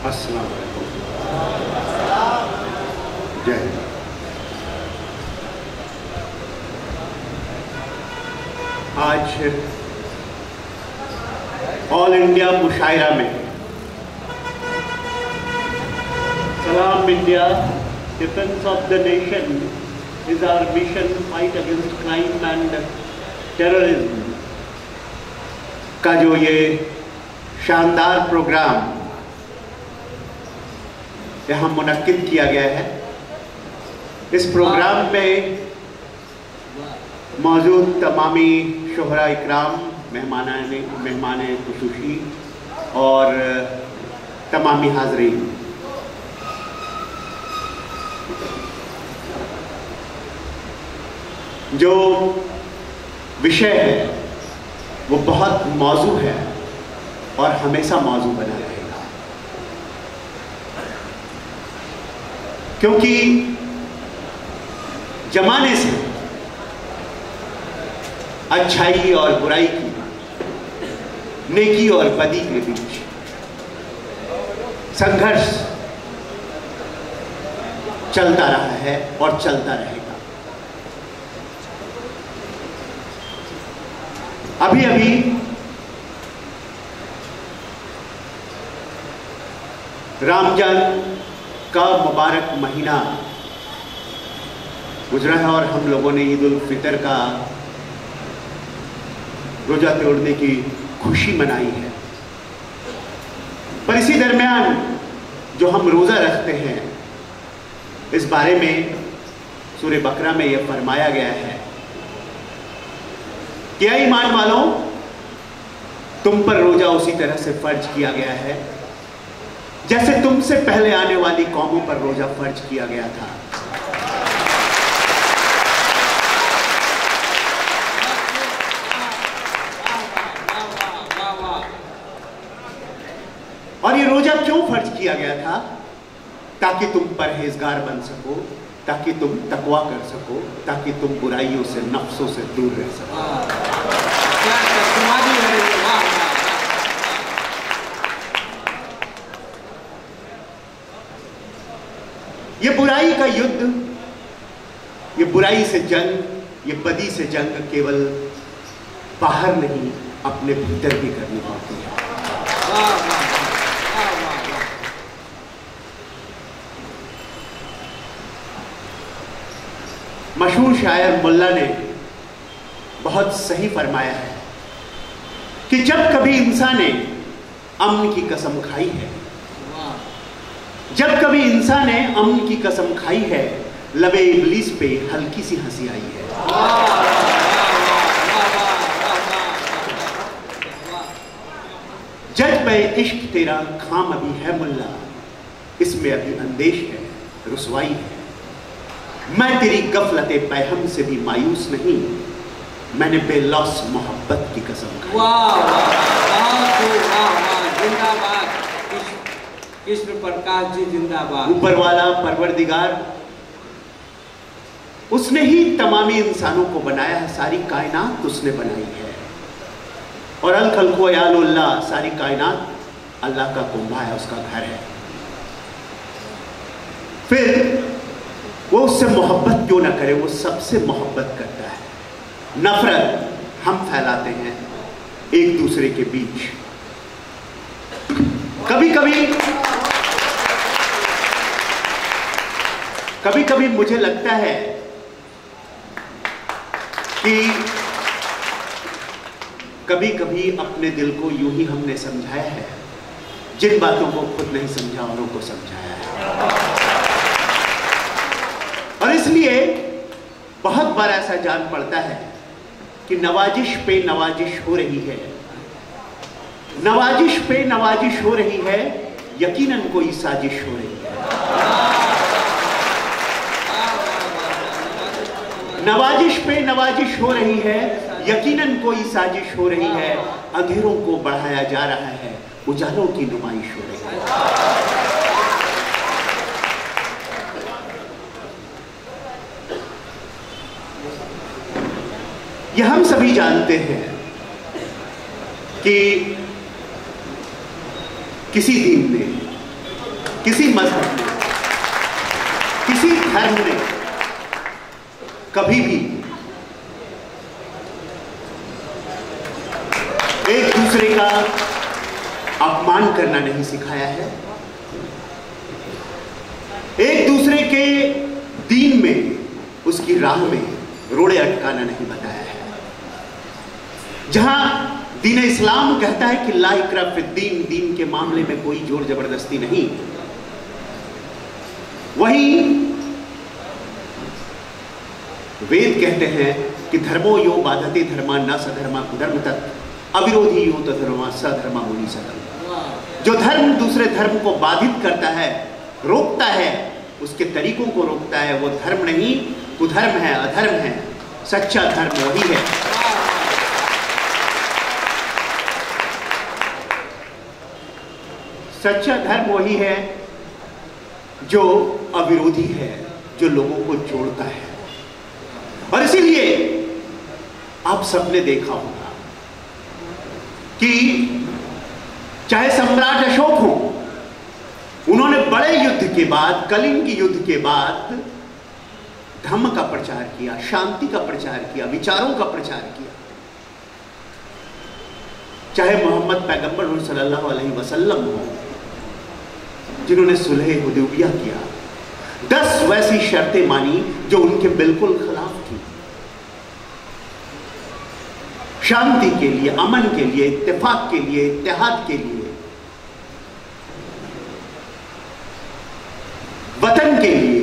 अस्सलाम वालेकुम। जय हिंद। आज ऑल इंडिया मुशायरा में सलाम India, defence of the nation is our mission, fight against crime and terrorism का जो ये शानदार प्रोग्राम यहाँ मुनक्किद किया गया है, इस प्रोग्राम में मौजूद तमामी शोहरा इकराम, मेहमान खुसूसी और तमामी हाज़रीन, जो विषय है वो बहुत मौजू है और हमेशा मौजू बना रहेगा, क्योंकि जमाने से अच्छाई और बुराई की, नेकी और बदी के बीच संघर्ष चलता रहा है और चलता रहेगा। अभी अभी रमजान का मुबारक महीना गुजरा है और हम लोगों ने ईद उल फितर का रोजा तोड़ने की खुशी मनाई है। पर इसी दरमियान जो हम रोजा रखते हैं, इस बारे में सूरह बकरा में यह फरमाया गया है कि ऐ ईमान वालों, तुम पर रोजा उसी तरह से फर्ज किया गया है जैसे तुमसे पहले आने वाली कौमों पर रोजा फर्ज किया गया था। और ये रोजा क्यों फर्ज किया गया था? ताकि तुम परहेजगार बन सको, ताकि तुम तकवा कर सको, ताकि तुम बुराइयों से, नफ्सों से दूर रह सको। ये बुराई का युद्ध, ये बुराई से जंग, ये बदी से जंग केवल बाहर नहीं, अपने भीतर भी करनी पड़ती है। मशहूर शायर मुल्ला ने बहुत सही फरमाया है कि जब कभी इंसान ने अमन की कसम खाई है, जब कभी इंसान ने अमन की कसम खाई है, लबे इब्लीस पे हल्की सी हंसी आई है। जज पे इश्क तेरा खाम अभी है मुल्ला, इसमें अभी अंदेश है, रुसवाई है। मैं तेरी गफलते पैहम से भी मायूस नहीं, मैंने बेलौस मोहब्बत की कसम खाई। जिंदाबाद कृष्ण प्रकाश जी, जिंदाबाद। ऊपर वाला परवरदिगार, उसने ही तमामी इंसानों को बनाया है, सारी कायनात उसने बनाई है। और अल खल्क़ु यालुल्लाह, सारी कायनात अल्लाह का कुंभा है, उसका घर है। फिर वो उससे मोहब्बत क्यों ना करे? वो सबसे मोहब्बत करता है। नफरत हम फैलाते हैं एक दूसरे के बीच। कभी कभी मुझे लगता है कि कभी कभी अपने दिल को यूं ही हमने समझाया है, जिन बातों को खुद नहीं समझा औरों को समझाया है। और इसलिए बहुत बार ऐसा जान पड़ता है कि नवाजिश पे नवाजिश हो रही है, नवाजिश पे नवाजिश हो रही है, यकीनन कोई साजिश हो रही है। नवाजिश पे नवाजिश हो रही है, यकीनन कोई साजिश हो रही है। अंधेरों को बढ़ाया जा रहा है, उजालों की नुमाइश हो रही है। यह हम सभी जानते हैं कि किसी दीन ने, किसी मजहब ने, किसी धर्म ने कभी भी एक दूसरे का अपमान करना नहीं सिखाया है, एक दूसरे के दीन में, उसकी राह में रोड़े अटकाना नहीं बताया है। जहां दीन इस्लाम कहता है कि ला इकराह फिद्दीन, दीन के मामले में कोई जोर जबरदस्ती नहीं, वहीं वेद कहते हैं कि धर्मो यो बाधते धर्मा न सधर्मा कुधर्म तत् अविरोधी यो तो धर्मा सधर्मा मुनि सदम। जो धर्म दूसरे धर्म को बाधित करता है, रोकता है, उसके तरीकों को रोकता है, वो धर्म नहीं, कुधर्म है, अधर्म है। सच्चा धर्म वही है। सच्चा धर्म वही है जो अविरोधी है, जो लोगों को जोड़ता है। और इसीलिए आप सबने देखा होगा कि चाहे सम्राट अशोक हो, उन्होंने बड़े युद्ध के बाद, कलिंग युद्ध के बाद धम्म का प्रचार किया, शांति का प्रचार किया, विचारों का प्रचार किया। चाहे मोहम्मद पैगंबर सल्लल्लाहु अलैहि वसल्लम हो, जिन्होंने सुलह हुदैबिया किया, 10 वैसी शर्तें मानी जो उनके बिल्कुल खिलाफ थी। शांति के लिए, अमन के लिए, इत्तेफाक के लिए, इत्तेहाद के लिए, वतन के लिए,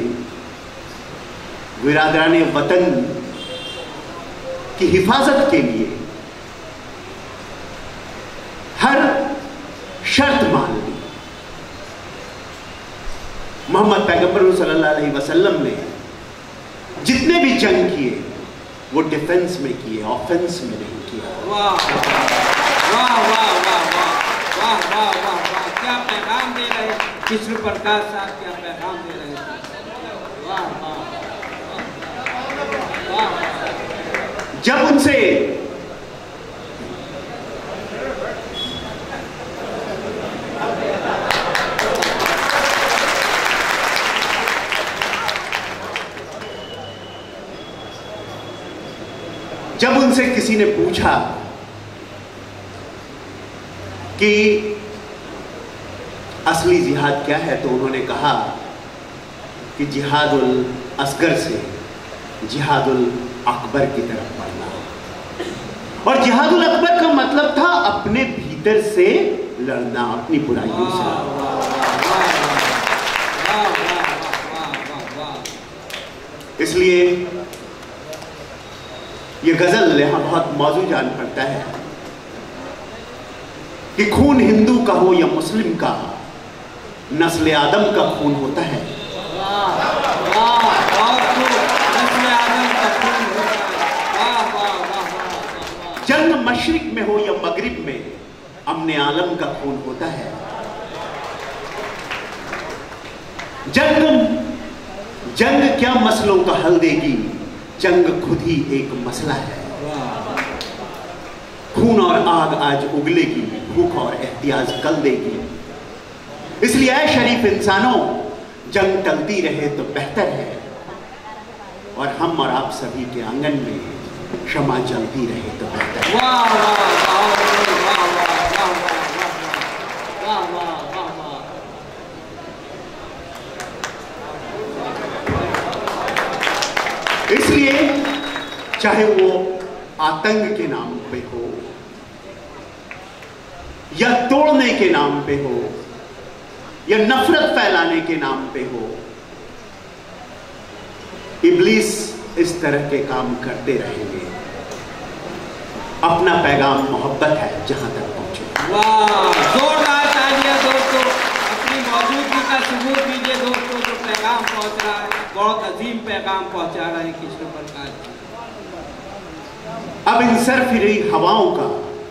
बिरादराने वतन की हिफाजत के लिए हर शर्त मान ली। मोहम्मद पैगंबर सल्लल्लाहु अलैहि वसल्लम ने जितने भी जंग किए वो डिफेंस में किए, ऑफेंस में नहीं किया। वाह वाह वाह वाह वाह वाह वाह वाह, क्या पैगाम दे रहे कृष्ण प्रकाश साहब, क्या पैगाम दे रहे हैं। वाह वाह वाह। जब उनसे किसी ने पूछा कि असली जिहाद क्या है, तो उन्होंने कहा कि जिहादुल असगर से जिहादुल अकबर की तरफ बढ़ना। और जिहादुल अकबर का मतलब था अपने भीतर से लड़ना, अपनी बुराइयों से लड़ना। इसलिए ये गजल यहां बहुत मौजू जान पड़ता है कि खून हिंदू का हो या मुस्लिम का, नस्ल आदम का खून होता है। जंग मशरिक में हो या मगरिब में, अमने आलम का खून होता है। जंग क्या मसलों का हल देगी, जंग खुद ही एक मसला है। खून और आग आज उगलेगी, भूख और एहतियाज कल देगी। इसलिए ऐ शरीफ इंसानों, जंग टलती रहे तो बेहतर है, और हम और आप सभी के आंगन में क्षमा जलती रहे तो बेहतर है। वाह वाह वाह वाह वाह वाह वाह वाह वाह। इसलिए चाहे वो आतंक के नाम पे हो या तोड़ने के नाम पे हो या नफरत फैलाने के नाम पे हो, इब्लीस इस तरह के काम करते रहेंगे। अपना पैगाम मोहब्बत है, जहां तक पहुंचे। वाह, जोरदार तालियां दोस्तों, अपनी मौजूदगी का सबूत दीजिए दोस्तों। जो पैगाम पहुंच रहा है, बहुत अजीम पैगाम पहुंचा रहे हैं कृष्ण प्रकाश। अब इन सरफिरी हवाओं का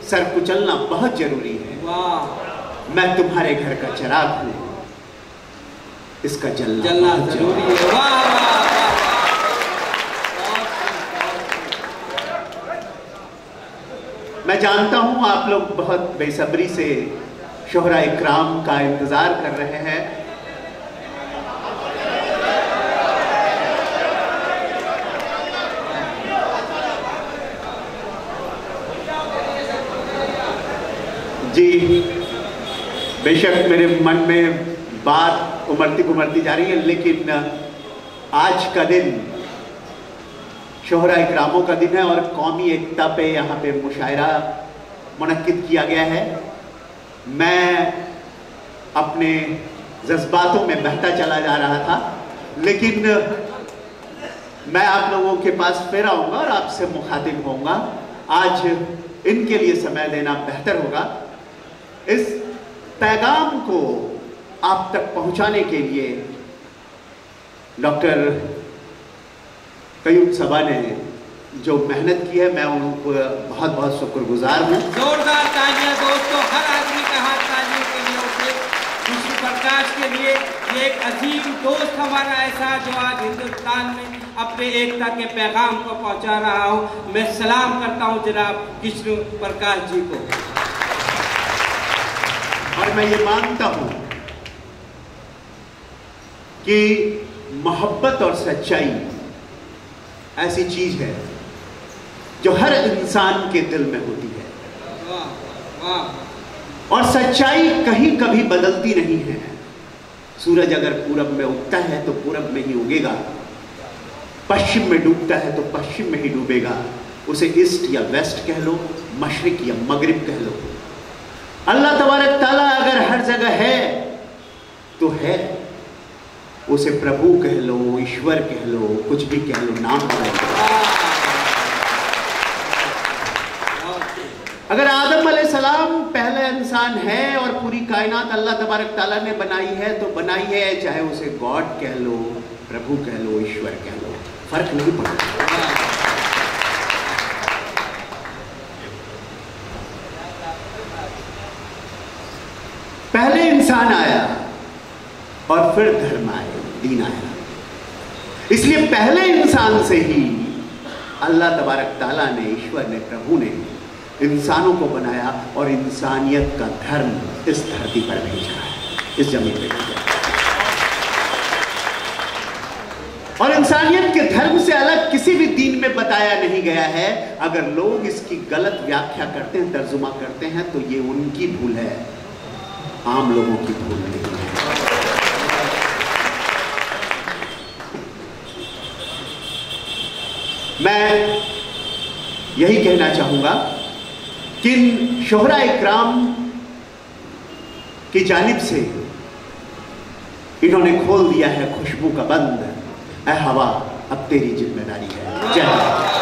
सर कुचलना बहुत जरूरी है। वाह, मैं तुम्हारे घर का चिराग हूं, इसका जलना जरूरी है। वाह वाह वाह। मैं जानता हूं आप लोग बहुत बेसब्री से शोहरा इकराम का इंतजार कर रहे हैं, जी, बेशक मेरे मन में बात उमड़ती जा रही है, लेकिन आज का दिन शोहरा इकरामों का दिन है और कौमी एकता पे यहाँ पे मुशायरा मुनक्किद किया गया है। मैं अपने जज्बातों में बहता चला जा रहा था, लेकिन मैं आप लोगों के पास फिर आऊँगा और आपसे मुखातिब होऊंगा। आज इनके लिए समय देना बेहतर होगा। इस पैगाम को आप तक पहुंचाने के लिए डॉक्टर कयूम सबा ने जो मेहनत की है, मैं उनको बहुत बहुत शुक्रगुजार हूँ। जोरदार तालियां दोस्तों, हर आदमी का हाथ तालियों के लिए उठे। विष्णु प्रकाश के लिए ये एक अजीम दोस्त हमारा ऐसा जो आज हिंदुस्तान में अपने एकता के पैगाम को पहुंचा रहा हूँ। मैं सलाम करता हूँ जनाब विष्णु प्रकाश जी को। और मैं ये मानता हूँ कि मोहब्बत और सच्चाई ऐसी चीज है जो हर इंसान के दिल में होती है। वाह वाह। और सच्चाई कहीं कभी बदलती नहीं है। सूरज अगर पूरब में उगता है तो पूरब में ही उगेगा, पश्चिम में डूबता है तो पश्चिम में ही डूबेगा। उसे ईस्ट या वेस्ट कह लो, मशरिक या मगरिब कह लो। अल्लाह तबारक ताला अगर हर जगह है तो है। उसे प्रभु कह लो, ईश्वर कह लो, कुछ भी कह लो, नाम कह लो। अगर आदम अलैहिस्सलाम पहला इंसान है और पूरी कायनात अल्लाह तबारक ताला ने बनाई है तो बनाई है, चाहे उसे गॉड कह लो, प्रभु कह लो, ईश्वर कह लो, फर्क नहीं पड़ता। पहले इंसान आया और फिर धर्म आया, दीन आया। इसलिए पहले इंसान से ही अल्लाह तबारक ताला ने, ईश्वर ने, प्रभु ने इंसानों को बनाया और इंसानियत का धर्म इस धरती पर भेजा है, इस जमीन पे भेजा है। और इंसानियत के धर्म से अलग किसी भी दीन में बताया नहीं गया है। अगर लोग इसकी गलत व्याख्या करते हैं, तर्जुमा करते हैं, तो ये उनकी भूल है, आम लोगों की भूल नहीं है। मैं यही कहना चाहूंगा कि शोहरा इकराम की जानिब से इन्होंने खोल दिया है खुशबू का बंद। ऐ हवा अब तेरी जिम्मेदारी है। जय हिंद।